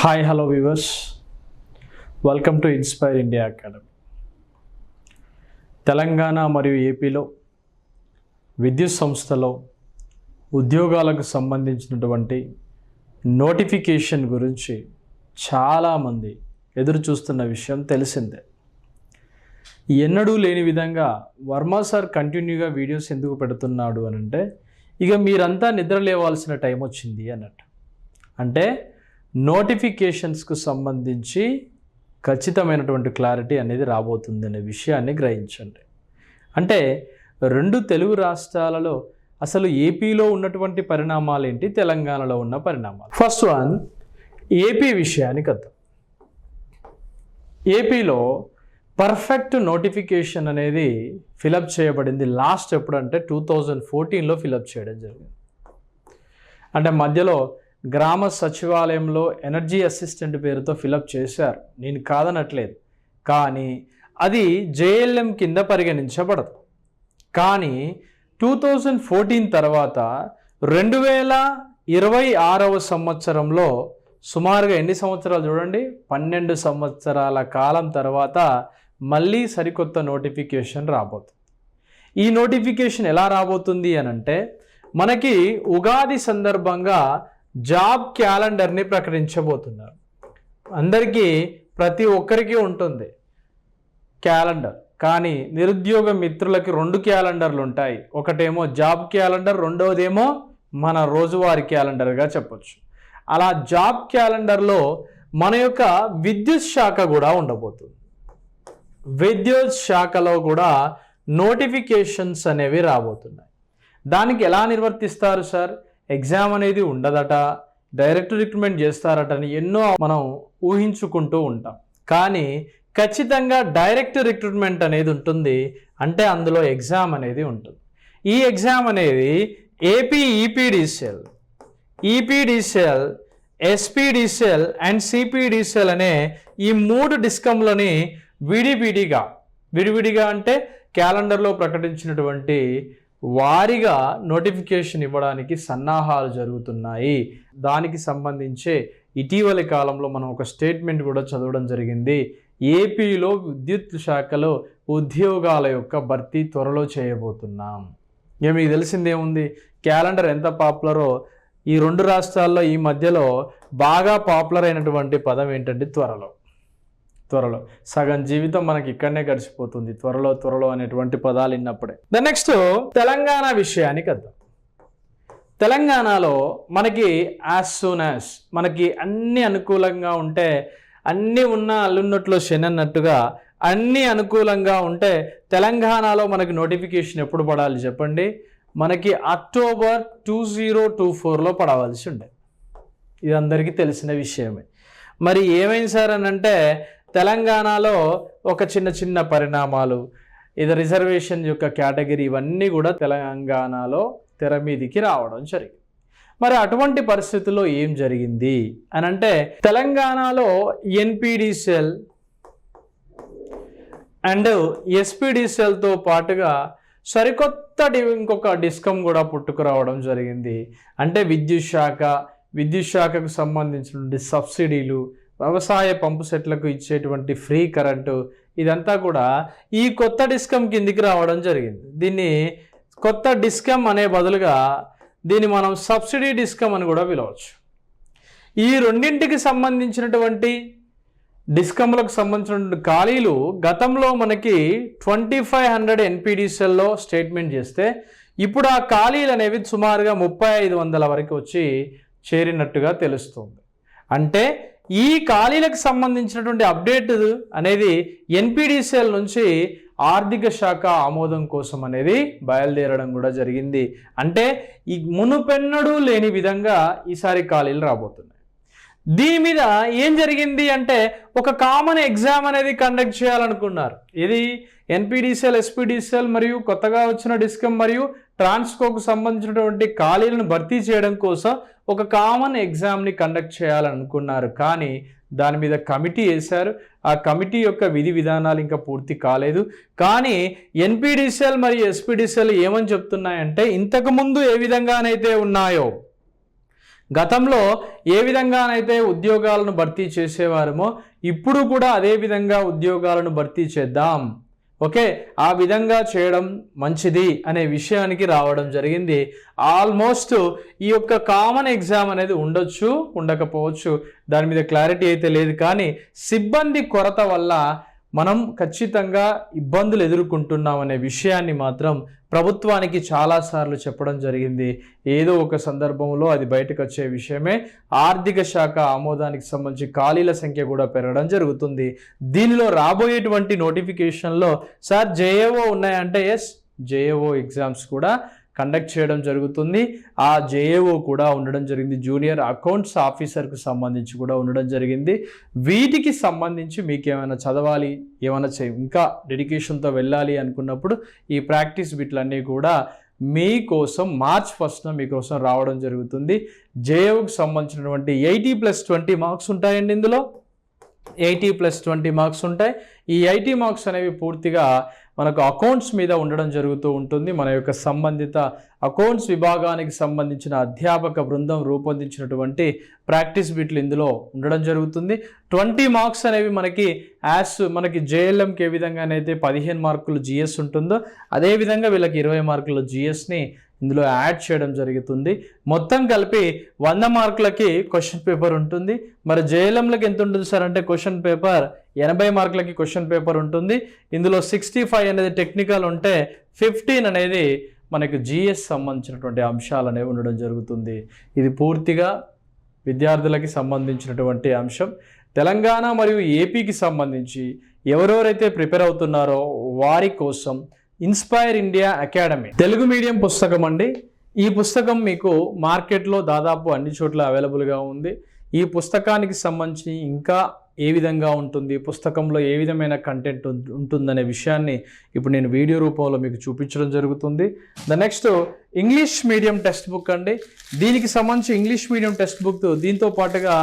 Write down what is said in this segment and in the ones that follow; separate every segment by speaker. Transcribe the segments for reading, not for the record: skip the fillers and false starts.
Speaker 1: Hi hello viewers, welcome to inspire India academy. Telangana మరియు ఏపీలో విద్యుత్ సంస్థలో ఉద్యోగాలకు సంబంధించినటువంటి నోటిఫికేషన్ గురించి చాలామంది ఎదురు చూస్తున్న విషయం తెలిసిందే. ఎన్నడూ లేని విధంగా వర్మ సార్ కంటిన్యూగా వీడియోస్ ఎందుకు పెడుతున్నాడు అని అంటే, ఇక మీరంతా నిద్ర లేవాల్సిన టైం వచ్చింది అన్నట్టు. అంటే నోటిఫికేషన్స్కు సంబంధించి ఖచ్చితమైనటువంటి క్లారిటీ అనేది రాబోతుంది అనే విషయాన్ని గ్రహించండి. అంటే రెండు తెలుగు రాష్ట్రాలలో అసలు ఏపీలో ఉన్నటువంటి పరిణామాలు ఏంటి, తెలంగాణలో ఉన్న పరిణామాలు. ఫస్ట్ వన్, ఏపీ విషయానికి వద్దాం. ఏపీలో పర్ఫెక్ట్ నోటిఫికేషన్ అనేది ఫిలప్ చేయబడింది. లాస్ట్ ఎప్పుడంటే 2014లో ఫిలప్ చేయడం జరిగింది. అంటే మధ్యలో గ్రామ సచివాలయంలో ఎనర్జీ అసిస్టెంట్ పేరుతో ఫిలప్ చేశారు, నేను కాదనట్లేదు. కానీ అది జేఎల్ఎం కింద పరిగణించబడదు. కానీ 2014 తర్వాత 2026వ సంవత్సరంలో సుమారుగా ఎన్ని సంవత్సరాలు చూడండి, 12 సంవత్సరాల కాలం తర్వాత మళ్ళీ సరికొత్త నోటిఫికేషన్ రాబోతుంది. ఈ నోటిఫికేషన్ ఎలా రాబోతుంది అని అంటే, మనకి ఉగాది సందర్భంగా జాబ్ క్యాలెండర్ని ప్రకటించబోతున్నారు. అందరికీ ప్రతి ఒక్కరికి ఉంటుంది క్యాలెండర్, కానీ నిరుద్యోగ మిత్రులకి 2 క్యాలెండర్లు ఉంటాయి. ఒకటేమో జాబ్ క్యాలెండర్, రెండవదేమో మన రోజువారీ క్యాలెండర్గా చెప్పొచ్చు. అలా జాబ్ క్యాలెండర్లో మన యొక్క విద్యుత్ శాఖ కూడా ఉండబోతుంది. విద్యుత్ శాఖలో కూడా నోటిఫికేషన్స్ అనేవి రాబోతున్నాయి. దానికి ఎలా నిర్వర్తిస్తారు సార్? ఎగ్జామ్ అనేది ఉండదట, డైరెక్ట్ రిక్రూట్మెంట్ చేస్తారట అని ఎన్నో మనం ఊహించుకుంటూ ఉంటాం. కానీ ఖచ్చితంగా డైరెక్ట్ రిక్రూట్మెంట్ అనేది ఉంటుంది. అంటే అందులో ఎగ్జామ్ అనేది ఉంటుంది. ఈ ఎగ్జామ్ అనేది AP EPDCL, SPDCL and CPDCL అనే ఈ 3 డిస్కంలని విడివిడిగా అంటే క్యాలెండర్లో ప్రకటించినటువంటి వారిగా నోటిఫికేషన్ ఇవ్వడానికి సన్నాహాలు జరుగుతున్నాయి. దానికి సంబంధించే ఇటీవలి కాలంలో మనం ఒక స్టేట్మెంట్ కూడా చదవడం జరిగింది. ఏపీలో విద్యుత్ శాఖలో ఉద్యోగాల యొక్క భర్తీ త్వరలో చేయబోతున్నాం. ఇక మీకు తెలిసిందేముంది, క్యాలెండర్ ఎంత పాపులరో ఈ 2 రాష్ట్రాల్లో ఈ మధ్యలో బాగా పాపులర్ అయినటువంటి పదం ఏంటంటే త్వరలో. సగం జీవితం మనకి ఇక్కడనే గడిచిపోతుంది త్వరలో అనేటువంటి పదాలు విన్నప్పుడే. నెక్స్ట్ తెలంగాణ విషయానికి వద్దాం. తెలంగాణలో మనకి యాజ్ సూన్ యాజ్ మనకి అన్ని అనుకూలంగా ఉంటే, అన్నీ ఉన్న అల్లున్నట్లో శని అన్నట్టుగా అన్నీ అనుకూలంగా ఉంటే తెలంగాణలో మనకి నోటిఫికేషన్ ఎప్పుడు పడాలి చెప్పండి? మనకి అక్టోబర్ 2024లో పడవలసి ఉండే. ఇది అందరికీ తెలిసిన విషయమే. మరి ఏమైంది సార్ అని అంటే, తెలంగాణలో ఒక చిన్న పరిణామాలు, ఇది రిజర్వేషన్ యొక్క కేటగిరీ, ఇవన్నీ కూడా తెలంగాణలో తెర మీదికి రావడం జరిగింది. మరి అటువంటి పరిస్థితుల్లో ఏం జరిగింది అని అంటే, తెలంగాణలో ఎన్పిడిసిఎల్ అండ్ ఎస్పీడీసీఎల్తో పాటుగా సరికొత్త ఇంకొక డిస్కమ్ కూడా పుట్టుకురావడం జరిగింది. అంటే విద్యుత్ శాఖకు సంబంధించినటువంటి సబ్సిడీలు, వ్యవసాయ పంపు సెట్లకు ఇచ్చేటువంటి ఫ్రీ కరెంటు, ఇదంతా కూడా ఈ కొత్త డిస్కమ్ కిందికి రావడం జరిగింది. దీన్ని కొత్త డిస్కమ్ అనే బదులుగా దీన్ని మనం సబ్సిడీ డిస్కమ్ అని కూడా పిలవచ్చు. ఈ రెండింటికి సంబంధించినటువంటి డిస్కమ్లకు సంబంధించినటువంటి ఖాళీలు గతంలో మనకి 2500 ఎన్పిడిసిఎల్లో స్టేట్మెంట్ చేస్తే, ఇప్పుడు ఆ ఖాళీలు అనేవి సుమారుగా 3500 వరకు వచ్చి చేరినట్టుగా తెలుస్తుంది. అంటే ఈ ఖాళీలకు సంబంధించినటువంటి అప్డేట్ అనేది ఎన్పిడిసిఎల్ నుంచి ఆర్థిక శాఖ ఆమోదం కోసం అనేది బయలుదేరడం కూడా జరిగింది. అంటే ఈ మునుపెన్నడూ లేని విధంగా ఈసారి ఖాళీలు రాబోతున్నాయి. దీని మీద ఏం జరిగింది అంటే, ఒక కామన్ ఎగ్జామ్ అనేది కండక్ట్ చేయాలనుకున్నారు. ఇది ఎన్పిడిసిఎల్, ఎస్పీడీసీఎల్ మరియు కొత్తగా వచ్చిన డిస్కమ్ మరియు ట్రాన్స్కోకు సంబంధించినటువంటి ఖాళీలను భర్తీ చేయడం కోసం ఒక కామన్ ఎగ్జామ్ని కండక్ట్ చేయాలనుకున్నారు. కానీ దాని మీద కమిటీ వేశారు. ఆ కమిటీ యొక్క విధి విధానాలు ఇంకా పూర్తి కాలేదు. కానీ ఎన్పిడిసిఎల్ మరియు ఎస్పీడీసీఎల్ ఏమని చెప్తున్నాయంటే, ఇంతకుముందు ఏ విధంగానైతే ఉన్నాయో గతంలో ఏ విధంగానైతే ఉద్యోగాలను భర్తీ చేసేవారమో ఇప్పుడు కూడా అదే విధంగా ఉద్యోగాలను భర్తీ చేద్దాం, ఓకే, ఆ విధంగా చేయడం మంచిది అనే విషయానికి రావడం జరిగింది. ఆల్మోస్ట్ ఈ యొక్క కామన్ ఎగ్జామ్ అనేది ఉండొచ్చు, ఉండకపోవచ్చు, దాని మీద క్లారిటీ అయితే లేదు. కానీ సిబ్బంది కొరత వల్ల మనం ఖచ్చితంగా ఇబ్బందులు ఎదుర్కొంటున్నాం అనే విషయాన్ని మాత్రం ప్రభుత్వానికి చాలాసార్లు చెప్పడం జరిగింది. ఏదో ఒక సందర్భంలో అది బయటకు వచ్చే విషయమే. ఆర్థిక శాఖ ఆమోదానికి సంబంధించి ఖాళీల సంఖ్య కూడా పెరగడం జరుగుతుంది. దీనిలో రాబోయేటువంటి నోటిఫికేషన్లో సార్ జేఏఓ ఉన్నాయంటే ఎస్, జేఏఓ ఎగ్జామ్స్ కూడా కండక్ట్ చేయడం జరుగుతుంది. ఆ జేఏఓ కూడా ఉండడం జరిగింది, జూనియర్ అకౌంట్స్ ఆఫీసర్కు సంబంధించి కూడా ఉండడం జరిగింది. వీటికి సంబంధించి మీకు ఏమైనా చదవాలి, ఏమైనా ఇంకా డెడికేషన్తో వెళ్ళాలి అనుకున్నప్పుడు ఈ ప్రాక్టీస్ బిట్లన్నీ కూడా మీకోసం March 1న మీకోసం రావడం జరుగుతుంది. జేఏఓకి సంబంధించినటువంటి 80+20 మార్క్స్ ఉంటాయండి. ఇందులో 80+20 మార్క్స్ ఉంటాయి. ఈ 80 మార్క్స్ అనేవి పూర్తిగా మనకు అకౌంట్స్ మీద ఉండడం జరుగుతూ ఉంటుంది. మన యొక్క సంబంధిత అకౌంట్స్ విభాగానికి సంబంధించిన అధ్యాపక బృందం రూపొందించినటువంటి ప్రాక్టీస్ బిట్లు ఇందులో ఉండడం జరుగుతుంది. 20 మార్క్స్ అనేవి మనకి జేఎల్ఎంకి ఏ విధంగానైతే 15 మార్కులు జిఎస్ ఉంటుందో అదేవిధంగా వీళ్ళకి 20 మార్కుల జిఎస్ని ఇందులో యాడ్ చేయడం జరుగుతుంది. మొత్తం కలిపి 100 మార్కులకి క్వశ్చన్ పేపర్ ఉంటుంది. మరి జేఎల్ఎంలకి ఎంత ఉంటుంది సార్ అంటే క్వశ్చన్ పేపర్ 80 మార్కులకి క్వశ్చన్ పేపర్ ఉంటుంది. ఇందులో 65 అనేది టెక్నికల్ ఉంటే 15 అనేది మనకు జిఎస్ సంబంధించినటువంటి అంశాలు అనేవి ఉండడం జరుగుతుంది. ఇది పూర్తిగా విద్యార్థులకి సంబంధించినటువంటి అంశం. తెలంగాణ మరియు ఏపీకి సంబంధించి ఎవరెవరైతే ప్రిపేర్ అవుతున్నారో వారి కోసం inspire India academy Telugu medium పుస్తకం అండి. ఈ పుస్తకం మీకు మార్కెట్లో దాదాపు అన్ని చోట్ల అవైలబుల్గా ఉంది. ఈ పుస్తకానికి సంబంధించి ఇంకా ఏ విధంగా ఉంటుంది, పుస్తకంలో ఏ విధమైన కంటెంట్ ఉంటుందనే విషయాన్ని ఇప్పుడు నేను వీడియో రూపంలో మీకు చూపించడం జరుగుతుంది. Next English medium text book అండి. దీనికి సంబంధించి ఇంగ్లీష్ మీడియం టెక్స్ట్ బుక్ దీంతో పాటుగా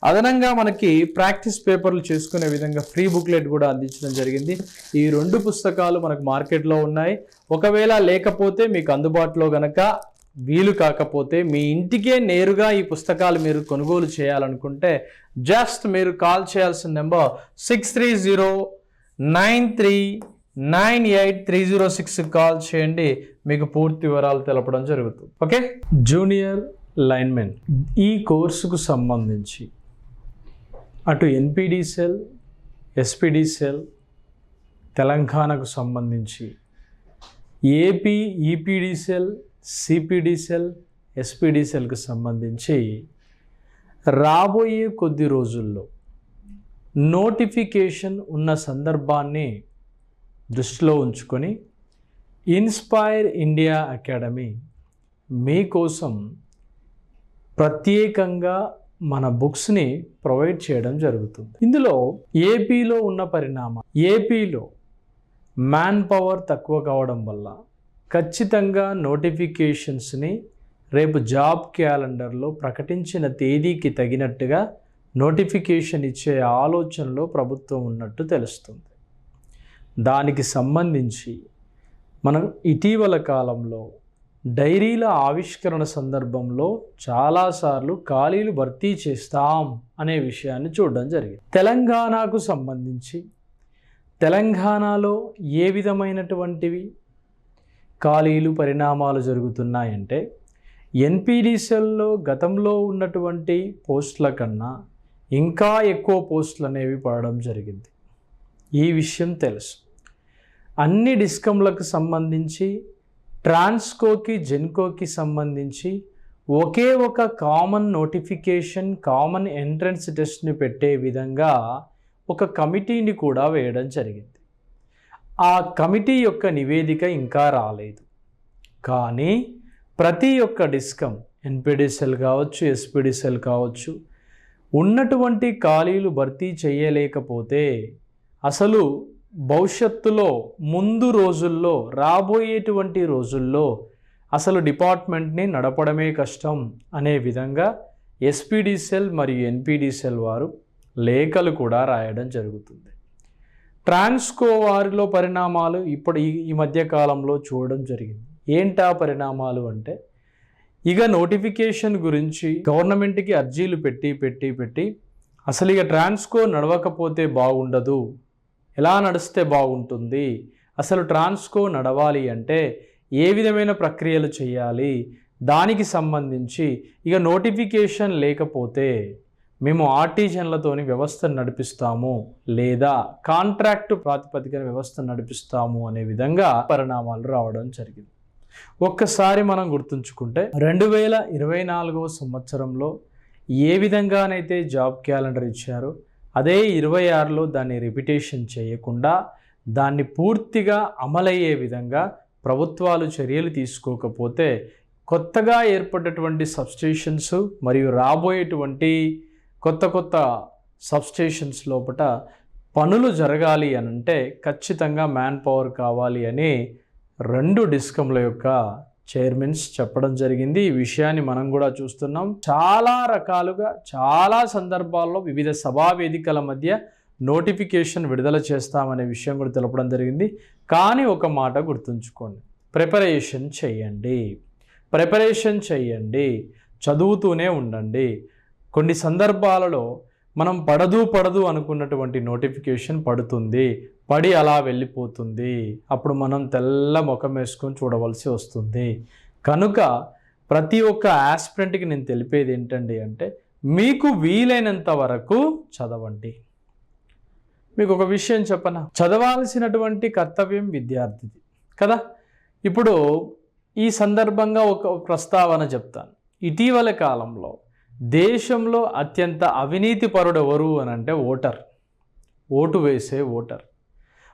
Speaker 1: అదనంగా మనకి ప్రాక్టీస్ పేపర్లు చేసుకునే విధంగా ఫ్రీ బుక్లెట్ కూడా అందించడం జరిగింది. ఈ 2 పుస్తకాలు మనకు మార్కెట్లో ఉన్నాయి. ఒకవేళ లేకపోతే మీకు అందుబాటులో గనక వీలు కాకపోతే మీ ఇంటికే నేరుగా ఈ పుస్తకాలు మీరు కొనుగోలు చేయాలనుకుంటే జస్ట్ మీరు కాల్ చేయాల్సిన నెంబర్ 6309398306 కాల్ చేయండి. మీకు పూర్తి వివరాలు తెలపడం జరుగుతుంది. ఓకే, జూనియర్ లైన్మెన్ ఈ కోర్సుకు సంబంధించి అటు ఎన్పిడిసిఎల్, ఎస్పిడిసిఎల్, తెలంగాణకు సంబంధించి ఏపీ ఈపీడిసిఎల్, సిపిడిసిఎల్, ఎస్పిడిసిఎల్కి సంబంధించి రాబోయే కొద్ది రోజుల్లో నోటిఫికేషన్ ఉన్న సందర్భాన్ని దృష్టిలో ఉంచుకొని ఇన్స్పైర్ ఇండియా అకాడమీ మీకోసం ప్రత్యేకంగా మన బుక్స్ని ప్రొవైడ్ చేయడం జరుగుతుంది. ఇందులో ఏపీలో ఉన్న పరిణామం, ఏపీలో మ్యాన్ పవర్ తక్కువ కావడం వల్ల ఖచ్చితంగా నోటిఫికేషన్స్ని రేపు జాబ్ క్యాలెండర్లో ప్రకటించిన తేదీకి తగినట్టుగా నోటిఫికేషన్ ఇచ్చే ఆలోచనలో ప్రభుత్వం ఉన్నట్టు తెలుస్తుంది. దానికి సంబంధించి మనం ఇటీవల కాలంలో డైరీల ఆవిష్కరణ సందర్భంలో చాలాసార్లు ఖాళీలు భర్తీ చేస్తాం అనే విషయాన్ని చూడడం జరిగింది. తెలంగాణకు సంబంధించి తెలంగాణలో ఏ విధమైనటువంటివి ఖాళీలు పరిణామాలు జరుగుతున్నాయంటే ఎన్పిడిసిఎల్లో గతంలో ఉన్నటువంటి పోస్టుల కన్నా ఇంకా ఎక్కువ పోస్టులు అనేవి పడడం జరిగింది. ఈ విషయం తెలుసు. అన్ని డిస్కంలకు సంబంధించి ట్రాన్స్కోకి, జెన్కోకి సంబంధించి ఒకే ఒక కామన్ నోటిఫికేషన్, కామన్ ఎంట్రన్స్ టెస్ట్ని పెట్టే విధంగా ఒక కమిటీని కూడా వేయడం జరిగింది. ఆ కమిటీ యొక్క నివేదిక ఇంకా రాలేదు. కానీ ప్రతి ఒక్క డిస్కమ్, ఎన్పిడిసిఎల్ కావచ్చు, ఎస్పిడిసిఎల్ కావచ్చు, ఉన్నటువంటి ఖాళీలు భర్తీ చేయలేకపోతే అసలు భవిష్యత్తులో ముందు రోజుల్లో, రాబోయేటువంటి రోజుల్లో అసలు డిపార్ట్మెంట్ని నడపడమే కష్టం అనే విధంగా ఎస్పిడిసిఎల్ మరియు ఎన్పిడిసిఎల్ వారు లేఖలు కూడా రాయడం జరుగుతుంది. ట్రాన్స్కో వారిలో పరిణామాలు ఇప్పుడు ఈ మధ్య కాలంలో చూడడం జరిగింది. ఏంటా పరిణామాలు అంటే ఇక నోటిఫికేషన్ గురించి గవర్నమెంట్కి అర్జీలు పెట్టి అసలు ఇక ట్రాన్స్కో నడవకపోతే బాగుండదు, ఎలా నడిస్తే బాగుంటుంది, అసలు ట్రాన్స్కో నడవాలి అంటే ఏ విధమైన ప్రక్రియలు చేయాలి, దానికి సంబంధించి ఇక నోటిఫికేషన్ లేకపోతే మేము ఆర్టిజన్లతోని వ్యవస్థను నడిపిస్తాము లేదా కాంట్రాక్టు ప్రాతిపదికన వ్యవస్థను నడిపిస్తాము అనే విధంగా పరిణామాలు రావడం జరిగింది. ఒక్కసారి మనం గుర్తుంచుకుంటే 2024వ సంవత్సరంలో ఏ విధంగానైతే జాబ్ క్యాలెండర్ ఇచ్చారో అదే 26లో దాన్ని రిపిటేషన్ చేయకుండా దాన్ని పూర్తిగా అమలయ్యే విధంగా ప్రభుత్వాలు చర్యలు తీసుకోకపోతే కొత్తగా ఏర్పడ్డటువంటి సబ్స్టేషన్స్ మరియు రాబోయేటువంటి కొత్త సబ్స్టేషన్స్ లోపల పనులు జరగాలి అని అంటే ఖచ్చితంగా మ్యాన్ పవర్ కావాలి అని 2 డిస్కంల యొక్క చైర్మన్స్ చెప్పడం జరిగింది. ఈ విషయాన్ని మనం కూడా చూస్తున్నాం. చాలా రకాలుగా చాలా సందర్భాల్లో వివిధ సభా వేదికల మధ్య నోటిఫికేషన్ విడుదల చేస్తామనే విషయం కూడా తెలపడం జరిగింది. కానీ ఒక మాట గుర్తుంచుకోండి, ప్రిపరేషన్ చేయండి, చదువుతూనే ఉండండి. కొన్ని సందర్భాలలో మనం పడదు అనుకున్నటువంటి నోటిఫికేషన్ పడుతుంది, పడి అలా వెళ్ళిపోతుంది. అప్పుడు మనం తెల్ల ముఖం వేసుకొని చూడవలసి వస్తుంది. కనుక ప్రతి ఒక్క ఆస్పిరెంట్కి నేను తెలిపేది ఏంటండి అంటే మీకు వీలైనంత వరకు చదవండి. మీకు ఒక విషయం చెప్పనా, చదవాల్సినటువంటి కర్తవ్యం విద్యార్థిది కదా. ఇప్పుడు ఈ సందర్భంగా ఒక ప్రస్తావన చెప్తాను. ఇటీవల కాలంలో దేశంలో అత్యంత అవినీతి పరుడు ఎవరు అని అంటే ఓటు వేసే ఓటర్.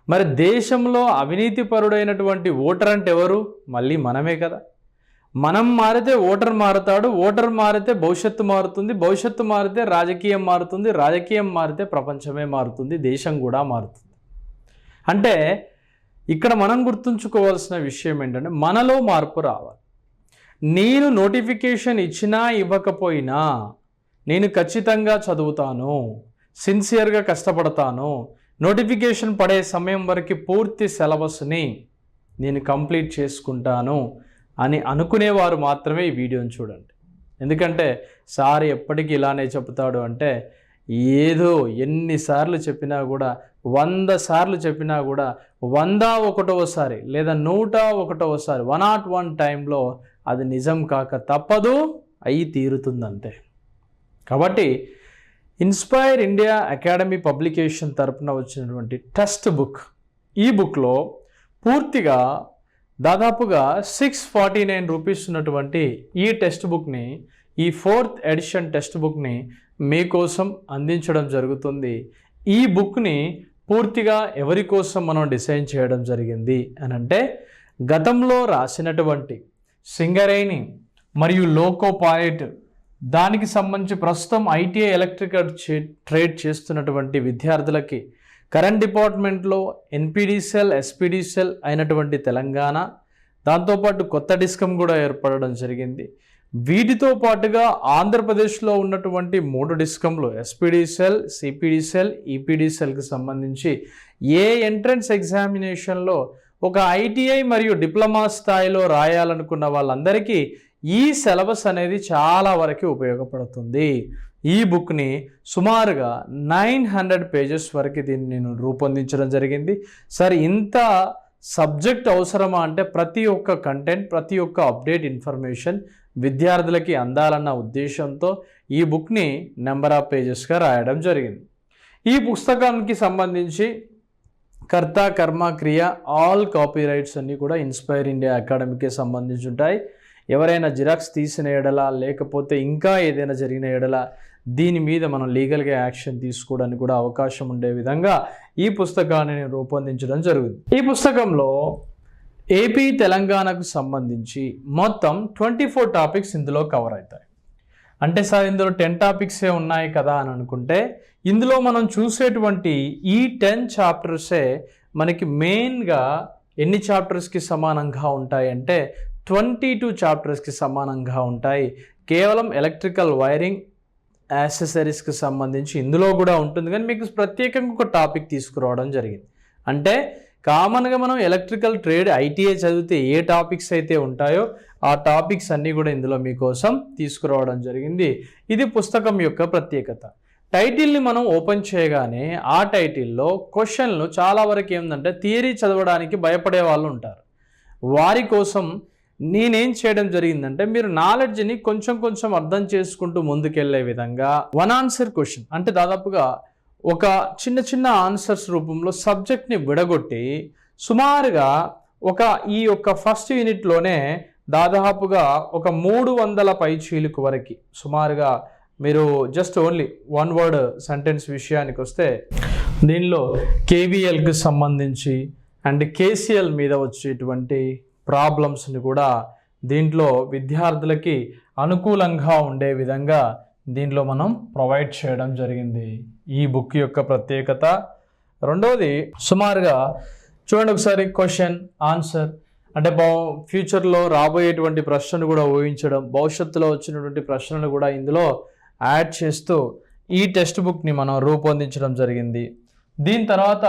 Speaker 1: మరి దేశంలో అవినీతి పరుడైనటువంటి ఓటర్ అంటే ఎవరు? మళ్ళీ మనమే కదా. మనం మారితే ఓటర్ మారుతాడు, ఓటర్ మారితే భవిష్యత్తు మారుతుంది, భవిష్యత్తు మారితే రాజకీయం మారుతుంది, రాజకీయం మారితే ప్రపంచమే మారుతుంది, దేశం కూడా మారుతుంది. అంటే ఇక్కడ మనం గుర్తుంచుకోవాల్సిన విషయం ఏంటంటే మనలో మార్పు రావాలి. నేను నోటిఫికేషన్ ఇచ్చినా ఇవ్వకపోయినా నేను ఖచ్చితంగా చదువుతాను, సిన్సియర్గా కష్టపడతాను, నోటిఫికేషన్ పడే సమయం వరకు పూర్తి సిలబస్ని నేను కంప్లీట్ చేసుకుంటాను అని అనుకునేవారు మాత్రమే ఈ వీడియోని చూడండి. ఎందుకంటే సార్ ఎప్పటికీ ఇలానే చెప్తాడు అంటే ఏదో ఎన్నిసార్లు చెప్పినా కూడా 100 సార్లు చెప్పినా కూడా 101వ లేదా 101వ 101 టైంలో అది నిజం కాక తప్పదు, అయి తీరుతుందంతే. కాబట్టి ఇన్స్పైర్ ఇండియా అకాడమీ పబ్లికేషన్ తరపున వచ్చినటువంటి టెక్స్ట్ బుక్, ఈ బుక్లో పూర్తిగా దాదాపుగా 649 రూపీస్ ఉన్నటువంటి ఈ టెక్స్ట్ బుక్ని, ఈ 4th ఎడిషన్ టెక్స్ట్ బుక్ని మీకోసం అందించడం జరుగుతుంది. ఈ బుక్ని పూర్తిగా ఎవరి కోసం మనం డిజైన్ చేయడం జరిగింది అని అంటే గతంలో రాసినటువంటి సింగరేణి మరియు లోకో పైలట్, దానికి సంబంధించి ప్రస్తుతం ఐటీఐ ఎలక్ట్రికల్ ట్రేడ్ చేస్తున్నటువంటి విద్యార్థులకి కరెంట్ డిపార్ట్మెంట్లో ఎన్పీడీసీఎల్ ఎస్పీడీసీఎల్ అయినటువంటి తెలంగాణ, దాంతోపాటు కొత్త డిస్కమ్ కూడా ఏర్పడడం జరిగింది. వీటితో పాటుగా ఆంధ్రప్రదేశ్లో ఉన్నటువంటి 3 డిస్కంలు ఎస్పీడీసీఎల్, సిపిడిసిఎల్, ఈపీడీసీఎల్కి సంబంధించి ఏ ఎంట్రన్స్ ఎగ్జామినేషన్లో ఒక ఐటీఐ మరియు డిప్లొమా స్థాయిలో రాయాలనుకున్న వాళ్ళందరికీ ఈ సిలబస్ అనేది చాలా వరకు ఉపయోగపడుతుంది. ఈ బుక్ని సుమారుగా 900 పేజెస్ వరకు దీన్ని నేను రూపొందించడం జరిగింది. సార్ ఇంత సబ్జెక్ట్ అవసరమా అంటే ప్రతి ఒక్క కంటెంట్, ప్రతి ఒక్క అప్డేట్ ఇన్ఫర్మేషన్ విద్యార్థులకి అందాలన్న ఉద్దేశంతో ఈ బుక్ని నెంబర్ ఆఫ్ పేజెస్గా రాయడం జరిగింది. ఈ పుస్తకానికి సంబంధించి కర్త, కర్మ, క్రియ, ఆల్ కాపీరైట్స్ అన్నీ కూడా ఇన్స్పైర్ ఇండియా అకాడమీకి సంబంధించి ఉంటాయి. ఎవరైనా జిరాక్స్ తీసిన ఎడల లేకపోతే ఇంకా ఏదైనా జరిగిన ఎడల దీని మీద మనం లీగల్గా యాక్షన్ తీసుకోవడానికి కూడా అవకాశం ఉండే విధంగా ఈ పుస్తకాన్ని నేను రూపొందించడం జరుగుతుంది. ఈ పుస్తకంలో ఏపీ, తెలంగాణకు సంబంధించి మొత్తం 24 టాపిక్స్ ఇందులో కవర్ అవుతాయి. అంటే సార్ ఇందులో 10 టాపిక్సే ఉన్నాయి కదా అని అనుకుంటే, ఇందులో మనం చూసేటువంటి ఈ 10 చాప్టర్సే మనకి మెయిన్గా ఎన్ని చాప్టర్స్కి సమానంగా ఉంటాయి అంటే 22 చాప్టర్స్కి సమానంగా ఉంటాయి. కేవలం ఎలక్ట్రికల్ వైరింగ్ యాక్సెసరీస్కి సంబంధించి ఇందులో కూడా ఉంటుంది, కానీ మీకు ప్రత్యేకంగా ఒక టాపిక్ తీసుకురావడం జరిగింది. అంటే కామన్గా మనం ఎలక్ట్రికల్ ట్రేడ్ ఐటీఐ చదివితే ఏ టాపిక్స్ అయితే ఉంటాయో ఆ టాపిక్స్ అన్నీ కూడా ఇందులో మీకోసం తీసుకురావడం జరిగింది. ఇది పుస్తకం యొక్క ప్రత్యేకత. టైటిల్ని మనం ఓపెన్ చేయగానే ఆ టైటిల్లో క్వశ్చన్లు చాలా వరకు ఏంటంటే థియరీ చదవడానికి భయపడే వాళ్ళు ఉంటారు. వారి కోసం నేనేం చేయడం జరిగిందంటే మీరు నాలెడ్జ్ని కొంచెం కొంచెం అర్థం చేసుకుంటూ ముందుకెళ్లే విధంగా వన్ ఆన్సర్ క్వశ్చన్ అంటే దాదాపుగా ఒక చిన్న చిన్న ఆన్సర్స్ రూపంలో సబ్జెక్ట్ని విడగొట్టి సుమారుగా ఈ యొక్క ఫస్ట్ యూనిట్లోనే దాదాపుగా ఒక 300 పైచీలకు వరకు సుమారుగా మీరు just only one word sentence విషయానికి వస్తే దీనిలో కేవీఎల్కి సంబంధించి అండ్ కేసీఎల్ మీద వచ్చేటువంటి ప్రాబ్లమ్స్ని కూడా దీంట్లో విద్యార్థులకి అనుకూలంగా ఉండే విధంగా దీంట్లో మనం ప్రొవైడ్ చేయడం జరిగింది. ఈ బుక్ యొక్క ప్రత్యేకత. రెండవది సుమారుగా చూడండి ఒకసారి క్వశ్చన్ ఆన్సర్ అంటే ఫ్యూచర్లో రాబోయేటువంటి ప్రశ్నలు కూడా ఊహించడం, భవిష్యత్తులో వచ్చినటువంటి ప్రశ్నలు కూడా ఇందులో యాడ్ చేస్తూ ఈ టెక్స్ట్ బుక్ని మనం రూపొందించడం జరిగింది. దీని తర్వాత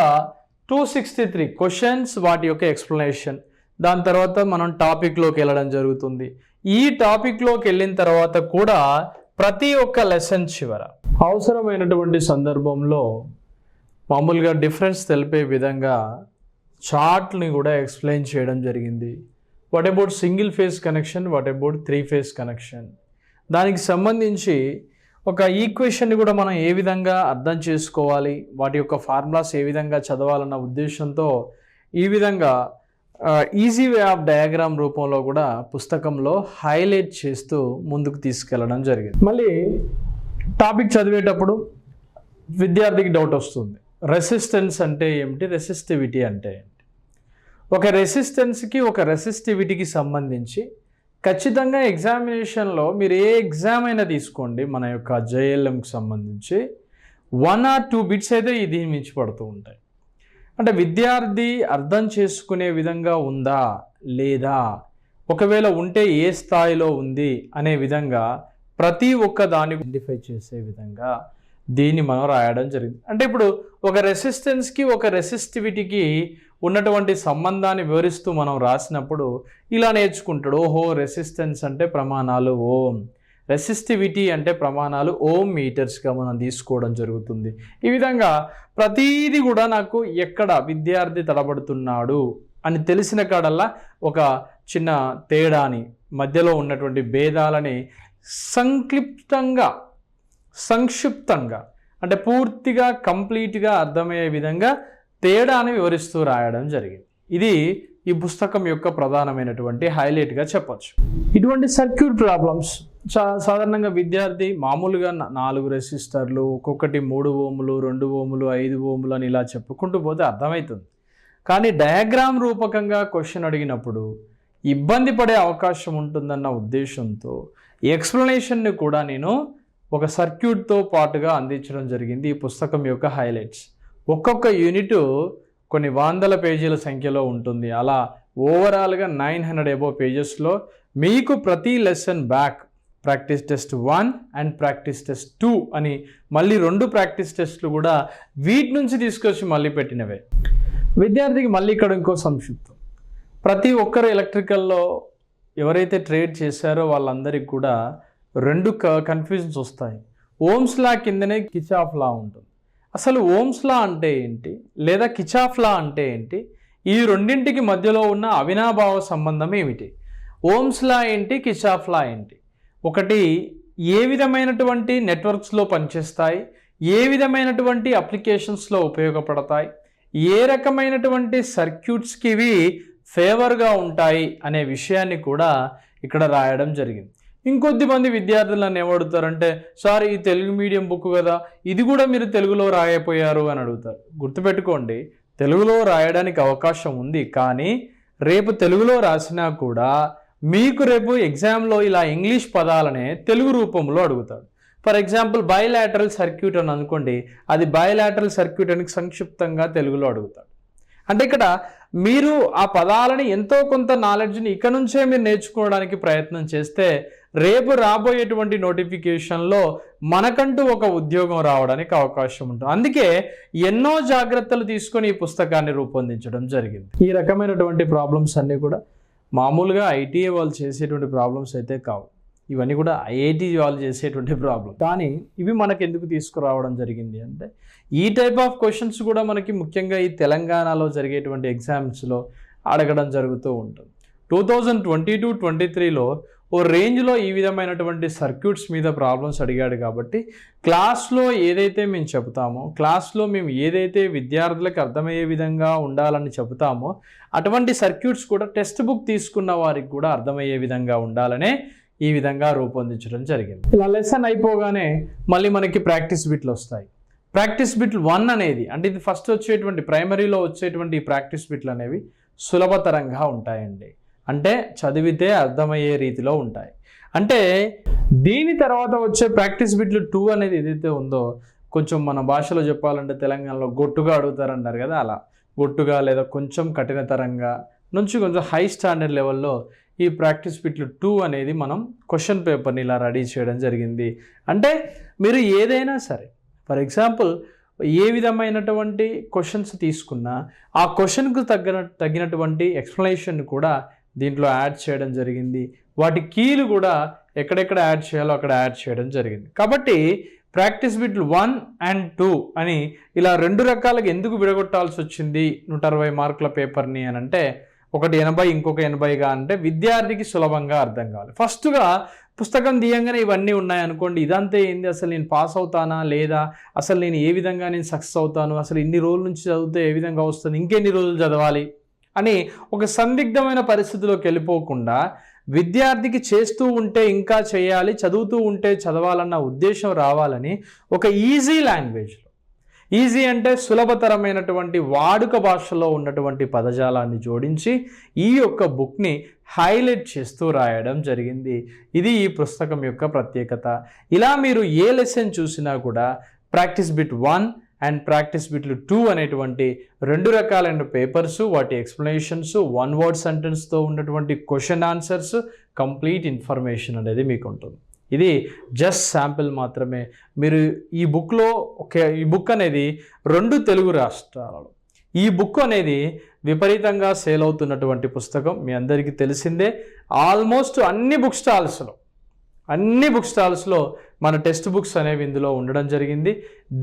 Speaker 1: 263 క్వశ్చన్స్ వాటి యొక్క ఎక్స్ప్లెనేషన్. దాని తర్వాత మనం టాపిక్లోకి వెళ్ళడం జరుగుతుంది. ఈ టాపిక్లోకి వెళ్ళిన తర్వాత కూడా ప్రతి ఒక్క లెసన్ చివర అవసరమైనటువంటి సందర్భంలో మామూలుగా డిఫరెన్స్ తెలిపే విధంగా చార్ట్ని కూడా ఎక్స్ప్లెయిన్ చేయడం జరిగింది. What about single phase connection, what about 3 phase connection, దానికి సంబంధించి ఒక ఈక్వేషన్ని కూడా మనం ఏ విధంగా అర్థం చేసుకోవాలి, వాటి యొక్క ఫార్ములాస్ ఏ విధంగా చదవాలన్న ఉద్దేశంతో ఈ విధంగా ఈజీ వే ఆఫ్ డయాగ్రామ్ రూపంలో కూడా పుస్తకంలో హైలైట్ చేస్తూ ముందుకు తీసుకెళ్ళడం జరిగింది. మళ్ళీ టాపిక్ చదివేటప్పుడు విద్యార్థికి డౌట్ వస్తుంది, రెసిస్టెన్స్ అంటే ఏమిటి, రెసిస్టివిటీ అంటే ఏంటి. ఒక రెసిస్టెన్స్కి ఒక రెసిస్టివిటీకి సంబంధించి ఖచ్చితంగా ఎగ్జామినేషన్లో మీరు ఏ ఎగ్జామ్ అయినా తీసుకోండి మన యొక్క జేఎల్ఎంకి సంబంధించి 1 or 2 బిట్స్ అయితే దీని మించి పడుతూ ఉంటాయి. అంటే విద్యార్థి అర్థం చేసుకునే విధంగా ఉందా లేదా, ఒకవేళ ఉంటే ఏ స్థాయిలో ఉంది అనే విధంగా ప్రతి ఒక్క దాన్ని ఐడెంటిఫై చేసే విధంగా దీన్ని మనం రాయడం జరిగింది. అంటే ఇప్పుడు ఒక రెసిస్టెన్స్కి ఒక రెసిస్టివిటీకి ఉన్నటువంటి సంబంధాన్ని వివరిస్తూ మనం రాసినప్పుడు ఇలా నేర్చుకుంటాడు. ఓహో, రెసిస్టెన్స్ అంటే ప్రమాణాలు ఓం, రెసిస్టివిటీ అంటే ప్రమాణాలు ఓం మీటర్స్గా మనం తీసుకోవడం జరుగుతుంది. ఈ విధంగా ప్రతీది కూడా నాకు ఎక్కడ విద్యార్థి తడబడుతున్నాడు అని తెలిసిన కాడల్లా ఒక చిన్న తేడాని మధ్యలో ఉన్నటువంటి భేదాలని సంక్షిప్తంగా అంటే పూర్తిగా కంప్లీట్గా అర్థమయ్యే విధంగా తేడాని వివరిస్తూ రాయడం జరిగింది. ఇది ఈ పుస్తకం యొక్క ప్రధానమైనటువంటి హైలైట్గా చెప్పచ్చు. ఇటువంటి సర్క్యూట్ ప్రాబ్లమ్స్ సాధారణంగా విద్యార్థి మామూలుగా 4 రెసిస్టర్లు, ఒక్కొక్కటి 3 ఓములు, 2 ఓములు, 5 ఓములు అని ఇలా చెప్పుకుంటూ పోతే అర్థమవుతుంది. కానీ డయాగ్రామ్ రూపకంగా క్వశ్చన్ అడిగినప్పుడు ఇబ్బంది పడే అవకాశం ఉంటుందన్న ఉద్దేశంతో ఎక్స్ప్లెనేషన్ని కూడా నేను ఒక సర్క్యూట్తో పాటుగా అందించడం జరిగింది. ఈ పుస్తకం యొక్క హైలైట్స్. ఒక్కొక్క యూనిట్ కొన్ని వందల పేజీల సంఖ్యలో ఉంటుంది. అలా ఓవరాల్గా 900 అబోవ్ పేజెస్లో మీకు ప్రతి lesson back practice test 1 and practice test 2 అని మళ్ళీ 2 ప్రాక్టీస్ టెస్ట్లు కూడా వీటి నుంచి తీసుకొచ్చి మళ్ళీ పెట్టినవే. విద్యార్థికి మళ్ళీ ఇక్కడ ఇంకో సంక్షిప్తం. ప్రతి ఒక్కరు ఎలక్ట్రికల్లో ఎవరైతే ట్రేడ్ చేశారో వాళ్ళందరికీ కూడా 2 కన్ఫ్యూజన్స్ వస్తాయి. ఓమ్స్ లా కిందనే కిర్చాఫ్ లా ఉంటుంది. అసలు ఓమ్స్ లా అంటే ఏంటి లేదా కిర్చాఫ్ లా అంటే ఏంటి, ఈ రెండింటికి మధ్యలో ఉన్న అవినాభావ సంబంధం ఏమిటి, ఓమ్స్ లా ఏంటి, కిర్చాఫ్ లా ఏంటి, ఒకటి ఏ విధమైనటువంటి నెట్వర్క్స్లో పనిచేస్తాయి, ఏ విధమైనటువంటి అప్లికేషన్స్లో ఉపయోగపడతాయి, ఏ రకమైనటువంటి సర్క్యూట్స్కి ఇవి ఫేవర్గా ఉంటాయి అనే విషయాన్ని కూడా ఇక్కడ రాయడం జరిగింది. ఇంకొద్ది మంది విద్యార్థులు నన్ను ఏమడుగుతారంటే, సార్ ఈ తెలుగు మీడియం బుక్ కదా, ఇది కూడా మీరు తెలుగులో రాయపోయారు అని అడుగుతారు. గుర్తుపెట్టుకోండి, తెలుగులో రాయడానికి అవకాశం ఉంది, కానీ రేపు తెలుగులో రాసినా కూడా మీకు రేపు ఎగ్జామ్లో ఇలా ఇంగ్లీష్ పదాలనే తెలుగు రూపంలో అడుగుతాడు. ఫర్ ఎగ్జాంపుల్ బైలాటరల్ సర్క్యూట్ అని అనుకోండి, అది బైలాటరల్ సర్క్యూట్ అని సంక్షిప్తంగా తెలుగులో అడుగుతాడు. అంటే ఇక్కడ మీరు ఆ పదాలని ఎంతో కొంత నాలెడ్జ్ని ఇక్కడ నుంచే మీరు నేర్చుకోవడానికి ప్రయత్నం చేస్తే రేపు రాబోయేటువంటి నోటిఫికేషన్లో మనకంటూ ఒక ఉద్యోగం రావడానికి అవకాశం ఉంటుంది. అందుకే ఎన్నో జాగ్రత్తలు తీసుకొని ఈ పుస్తకాన్ని రూపొందించడం జరిగింది. ఈ రకమైనటువంటి ప్రాబ్లమ్స్ అన్నీ కూడా మామూలుగా ఐటీఐ వాళ్ళు చేసేటువంటి ప్రాబ్లమ్స్ అయితే కావు, ఇవన్నీ కూడా ఐఐటి వాళ్ళు చేసేటువంటి ప్రాబ్లం. కానీ ఇవి మనకు ఎందుకు తీసుకురావడం జరిగింది అంటే ఈ టైప్ ఆఫ్ క్వశ్చన్స్ కూడా మనకి ముఖ్యంగా ఈ తెలంగాణలో జరిగేటువంటి ఎగ్జామ్స్లో అడగడం జరుగుతూ ఉంటుంది. 2022-23లో ఓ రేంజ్లో ఈ విధమైనటువంటి సర్క్యూట్స్ మీద ప్రాబ్లమ్స్ అడిగాడు. కాబట్టి క్లాస్లో ఏదైతే మేము చెబుతామో, క్లాస్లో మేము ఏదైతే విద్యార్థులకు అర్థమయ్యే విధంగా ఉండాలని చెబుతామో అటువంటి సర్క్యూట్స్ కూడా టెక్స్ట్ బుక్ తీసుకున్న వారికి కూడా అర్థమయ్యే విధంగా ఉండాలనే ఈ విధంగా రూపొందించడం జరిగింది. ఇలా లెసన్ అయిపోగానే మళ్ళీ మనకి ప్రాక్టీస్ బిట్లు వస్తాయి. ప్రాక్టీస్ బిట్లు 1 అనేది అంటే ఇది ఫస్ట్ వచ్చేటువంటి ప్రైమరీలో వచ్చేటువంటి ఈ ప్రాక్టీస్ బిట్లు అనేవి సులభతరంగా ఉంటాయండి. అంటే చదివితే అర్థమయ్యే రీతిలో ఉంటాయి. అంటే దీని తర్వాత వచ్చే ప్రాక్టీస్ బిట్లు 2 అనేది ఏదైతే ఉందో కొంచెం మన భాషలో చెప్పాలంటే తెలంగాణలో గొట్టుగా అడుగుతారంటారు కదా, అలా గొట్టుగా లేదా కొంచెం కఠినతరంగా నుంచి కొంచెం హై స్టాండర్డ్ లెవెల్లో ఈ ప్రాక్టీస్ బిట్లు 2 అనేది మనం క్వశ్చన్ పేపర్ని ఇలా రెడీ చేయడం జరిగింది. అంటే మీరు ఏదైనా సరే ఫర్ ఎగ్జాంపుల్ ఏ విధమైనటువంటి క్వశ్చన్స్ తీసుకున్నా ఆ క్వశ్చన్కు తగినటువంటి ఎక్స్ప్లెనేషన్ కూడా దీంట్లో యాడ్ చేయడం జరిగింది. వాటి కీలు కూడా ఎక్కడెక్కడ యాడ్ చేయాలో అక్కడ యాడ్ చేయడం జరిగింది. కాబట్టి ప్రాక్టీస్ బిట్లు 1 and 2 అని ఇలా 2 రకాలుగా ఎందుకు విడగొట్టాల్సి వచ్చింది 160 మార్కుల పేపర్ని అని అంటే, ఒకటి 80 ఇంకొక 80గా అంటే విద్యార్థికి సులభంగా అర్థం కావాలి. ఫస్ట్గా పుస్తకం తీయంగానే ఇవన్నీ ఉన్నాయనుకోండి, ఇదంతా ఏంది, అసలు నేను పాస్ అవుతానా లేదా, అసలు నేను ఏ విధంగా నేను సక్సెస్ అవుతాను, అసలు ఇన్ని రోజుల నుంచి చదివితే ఏ విధంగా వస్తుంది, ఇంకెన్ని రోజులు చదవాలి అని ఒక సందిగ్ధమైన పరిస్థితిలోకి వెళ్ళిపోకుండా విద్యార్థికి చేస్తూ ఉంటే ఇంకా చేయాలి, చదువుతూ ఉంటే చదవాలన్న ఉద్దేశం రావాలని ఒక ఈజీ లాంగ్వేజ్లో, ఈజీ అంటే సులభతరమైనటువంటి వాడుక భాషలో ఉన్నటువంటి పదజాలాన్ని జోడించి ఈ యొక్క బుక్ని హైలైట్ చేస్తూ రాయడం జరిగింది. ఇది ఈ పుస్తకం యొక్క ప్రత్యేకత. ఇలా మీరు ఏ లెసన్ చూసినా కూడా ప్రాక్టీస్ బిట్ 1 అండ్ ప్రాక్టీస్ బిట్లు 2 అనేటువంటి 2 రకాలైన పేపర్స్, వాటి ఎక్స్ప్లెనేషన్స్, 1 word సెంటెన్స్తో ఉన్నటువంటి క్వశ్చన్ ఆన్సర్స్, కంప్లీట్ ఇన్ఫర్మేషన్ అనేది మీకు ఉంటుంది. ఇది జస్ట్ శాంపిల్ మాత్రమే. మీరు ఈ బుక్ అనేది 2 తెలుగు రాష్ట్రాలలో ఈ బుక్ అనేది విపరీతంగా సేల్ అవుతున్నటువంటి పుస్తకం మీ అందరికీ తెలిసిందే. ఆల్మోస్ట్ అన్ని బుక్ స్టాల్స్లో మన టెక్స్ట్ బుక్స్ అనేవి ఇందులో ఉండడం జరిగింది.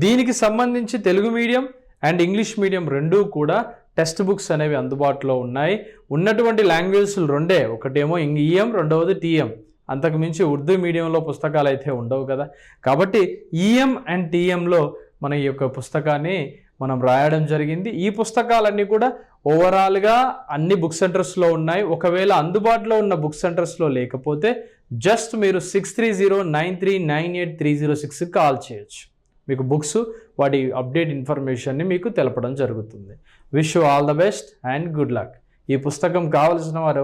Speaker 1: దీనికి సంబంధించి Telugu medium and English medium 2 కూడా టెక్స్ట్ బుక్స్ అనేవి అందుబాటులో ఉన్నాయి. ఉన్నటువంటి లాంగ్వేజ్లు 2, ఒకటేమో ఈఎం, రెండవది టీఎం. అంతకు మించి ఉర్దూ మీడియంలో పుస్తకాలు అయితే ఉండవు కదా. కాబట్టి ఈఎం అండ్ టీఎంలో మన ఈ యొక్క పుస్తకాన్ని మనం రాయడం జరిగింది. ఈ పుస్తకాలన్నీ కూడా ఓవరాల్గా అన్ని బుక్ సెంటర్స్లో ఉన్నాయి. ఒకవేళ అందుబాటులో ఉన్న బుక్ సెంటర్స్లో లేకపోతే జస్ట్ మీరు 6309398306 కాల్ చేయొచ్చు. మీకు బుక్స్, వాటి అప్డేట్ ఇన్ఫర్మేషన్ని మీకు తెలపడం జరుగుతుంది. Wish you all the best and good luck. ఈ పుస్తకం కావాల్సిన వారు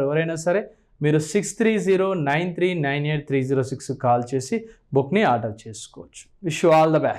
Speaker 1: ఎవరైనా సరే మీరు 6309398306 కాల్ చేసి బుక్ని ఆర్డర్ చేసుకోవచ్చు. Wish you all the best.